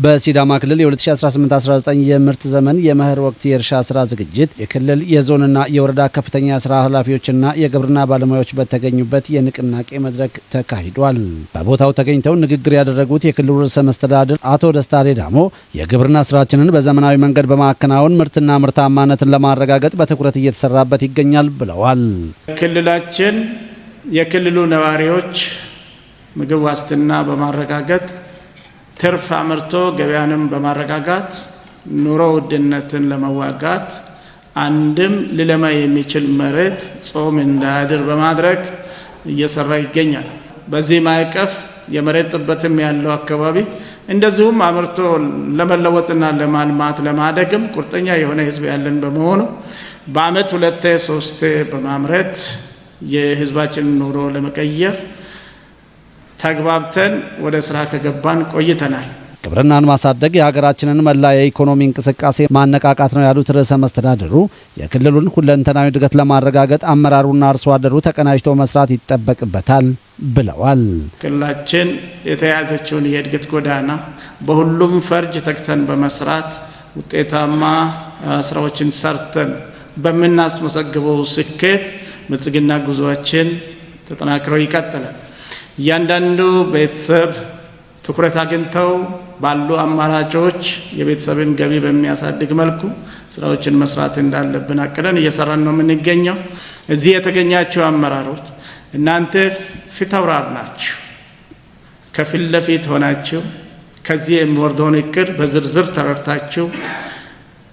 በሲዳማ ክልል የ2018-19 የምርት ዘመን የመኸር ወቅት የእርሻ ስራ ዝግጅት የክልል የዞንና የወረዳ ከፍተኛ ስራ ኃላፊዎችና የግብርና ባለሙያዎች በተገኙበት የንቅናቄ መድረክ ተካሂዷል። በቦታው ተገኝተው ንግግር ያደረጉት የክልሉ ርዕሰ መስተዳድር አቶ ደስታ ሌዳሞ የግብርና ስራችንን በዘመናዊ መንገድ በማከናወን ምርትና ምርታማነትን ለማረጋገጥ በትኩረት እየተሰራበት ይገኛል ብለዋል። ክልላችን የክልሉ ነዋሪዎች ምግብ ዋስትና በማረጋገጥ ትርፍ አምርቶ ገበያንም በማረጋጋት ኑሮ ውድነትን ለመዋጋት አንድም ሊለማ የሚችል መሬት ጾም እንዳያድር በማድረግ እየሰራ ይገኛል። በዚህ ማዕቀፍ የመሬት ጥበትም ያለው አካባቢ እንደዚሁም አምርቶ ለመለወጥና ለማልማት ለማደግም ቁርጠኛ የሆነ ህዝብ ያለን በመሆኑ በአመት 2-3 በማምረት የህዝባችንን ኑሮ ለመቀየር ተግባብተን ወደ ስራ ከገባን ቆይተናል። ግብርናን ማሳደግ የሀገራችንን መላ የኢኮኖሚ እንቅስቃሴ ማነቃቃት ነው ያሉት ርዕሰ መስተዳድሩ የክልሉን ሁለንተናዊ እድገት ለማረጋገጥ አመራሩና አርሶ አደሩ ተቀናጅተው መስራት ይጠበቅበታል ብለዋል። ክልላችን የተያዘችውን የእድገት ጎዳና በሁሉም ፈርጅ ተግተን በመስራት ውጤታማ ስራዎችን ሰርተን በምናስመሰግበው ስኬት ብልጽግና ጉዞአችን ተጠናክሮ ይቀጥላል። እያንዳንዱ ቤተሰብ ትኩረት አግኝተው ባሉ አማራጮች የቤተሰብን ገቢ በሚያሳድግ መልኩ ስራዎችን መስራት እንዳለብን አቅደን እየሰራን ነው የምንገኘው። እዚህ የተገኛችሁ አመራሮች እናንተ ፊት አውራሪ ናችሁ። ከፊት ለፊት ሆናችሁ ከዚህ የሚወርደውን እቅድ በዝርዝር ተረድታችሁ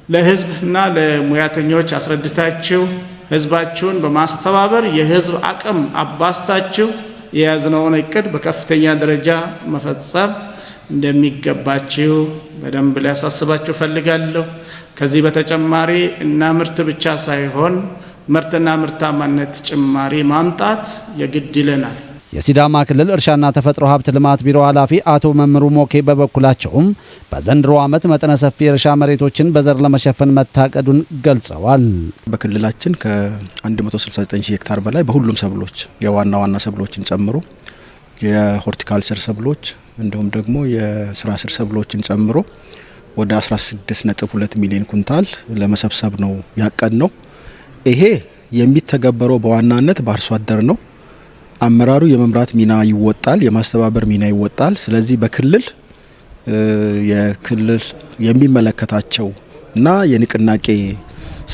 ለህዝብና ለሙያተኞች አስረድታችሁ ህዝባችሁን በማስተባበር የህዝብ አቅም አባስታችሁ የያዝነውን እቅድ በከፍተኛ ደረጃ መፈጸም እንደሚገባችሁ በደንብ ሊያሳስባችሁ ፈልጋለሁ። ከዚህ በተጨማሪ እና ምርት ብቻ ሳይሆን ምርትና ምርታማነት ጭማሪ ማምጣት የግድ ይለናል። የሲዳማ ክልል እርሻና ተፈጥሮ ሀብት ልማት ቢሮ ኃላፊ አቶ መምሩ ሞኬ በበኩላቸውም በዘንድሮ ዓመት መጠነ ሰፊ የእርሻ መሬቶችን በዘር ለመሸፈን መታቀዱን ገልጸዋል። በክልላችን ከ169 ሄክታር በላይ በሁሉም ሰብሎች የዋና ዋና ሰብሎችን ጨምሮ የሆርቲካልቸር ሰብሎች እንዲሁም ደግሞ የስራ ስር ሰብሎችን ጨምሮ ወደ 16.2 ሚሊዮን ኩንታል ለመሰብሰብ ነው ያቀድነው። ይሄ የሚተገበረው በዋናነት በአርሶ አደር ነው። አመራሩ የመምራት ሚና ይወጣል፣ የማስተባበር ሚና ይወጣል። ስለዚህ በክልል የክልል የሚመለከታቸው እና የንቅናቄ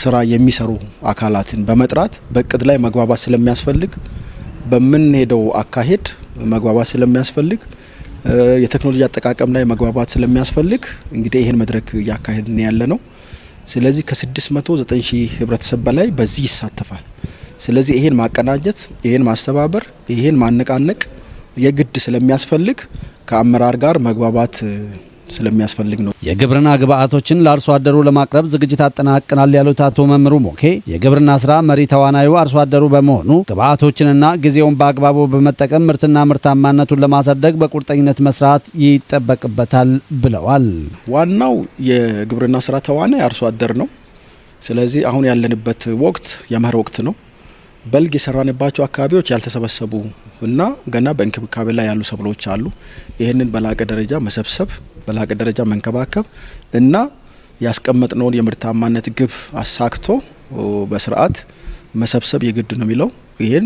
ስራ የሚሰሩ አካላትን በመጥራት በእቅድ ላይ መግባባት ስለሚያስፈልግ በምንሄደው አካሄድ መግባባት ስለሚያስፈልግ የቴክኖሎጂ አጠቃቀም ላይ መግባባት ስለሚያስፈልግ እንግዲህ ይሄን መድረክ እያካሄድን ያለ ነው። ስለዚህ ከ609 ሺህ ህብረተሰብ በላይ በዚህ ይሳተፋል። ስለዚህ ይሄን ማቀናጀት፣ ይሄን ማስተባበር፣ ይሄን ማነቃነቅ የግድ ስለሚያስፈልግ ከአመራር ጋር መግባባት ስለሚያስፈልግ ነው። የግብርና ግብአቶችን ለአርሶ አደሩ ለማቅረብ ዝግጅት አጠናቅናል ያሉት አቶ መምሩ ሞኬ የግብርና ስራ መሪ ተዋናዩ አርሶ አደሩ በመሆኑ ግብአቶችንና ጊዜውን በአግባቡ በመጠቀም ምርትና ምርታማነቱን ለማሳደግ በቁርጠኝነት መስራት ይጠበቅበታል ብለዋል። ዋናው የግብርና ስራ ተዋናይ አርሶ አደር ነው። ስለዚህ አሁን ያለንበት ወቅት የመኸር ወቅት ነው። በልግ የሰራንባቸው አካባቢዎች ያልተሰበሰቡ እና ገና በእንክብካቤ ላይ ያሉ ሰብሎች አሉ። ይህንን በላቀ ደረጃ መሰብሰብ፣ በላቀ ደረጃ መንከባከብ እና ያስቀመጥነውን የምርታማነት ግብ አሳክቶ በስርዓት መሰብሰብ የግድ ነው የሚለው። ይህን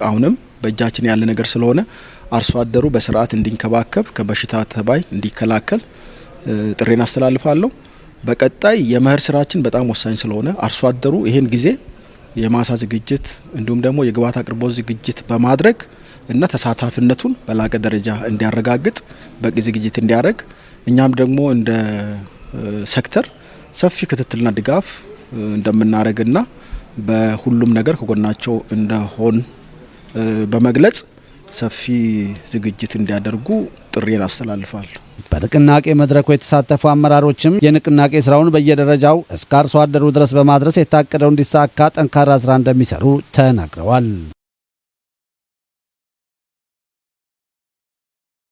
አሁንም በእጃችን ያለ ነገር ስለሆነ አርሶ አደሩ በስርዓት እንዲንከባከብ፣ ከበሽታ ተባይ እንዲከላከል ጥሬን አስተላልፋለሁ። በቀጣይ የመኸር ስራችን በጣም ወሳኝ ስለሆነ አርሶ አደሩ ይህን ጊዜ የማሳ ዝግጅት እንዲሁም ደግሞ የግብዓት አቅርቦት ዝግጅት በማድረግ እና ተሳታፊነቱን በላቀ ደረጃ እንዲያረጋግጥ በቂ ዝግጅት እንዲያደርግ እኛም ደግሞ እንደ ሴክተር ሰፊ ክትትልና ድጋፍ እንደምናደርግና በሁሉም ነገር ከጎናቸው እንደሆን በመግለጽ ሰፊ ዝግጅት እንዲያደርጉ ጥሪን አስተላልፋለሁ። በንቅናቄ መድረኩ የተሳተፉ አመራሮችም የንቅናቄ ስራውን በየደረጃው እስከ አርሶ አደሩ ድረስ በማድረስ የታቀደው እንዲሳካ ጠንካራ ስራ እንደሚሰሩ ተናግረዋል።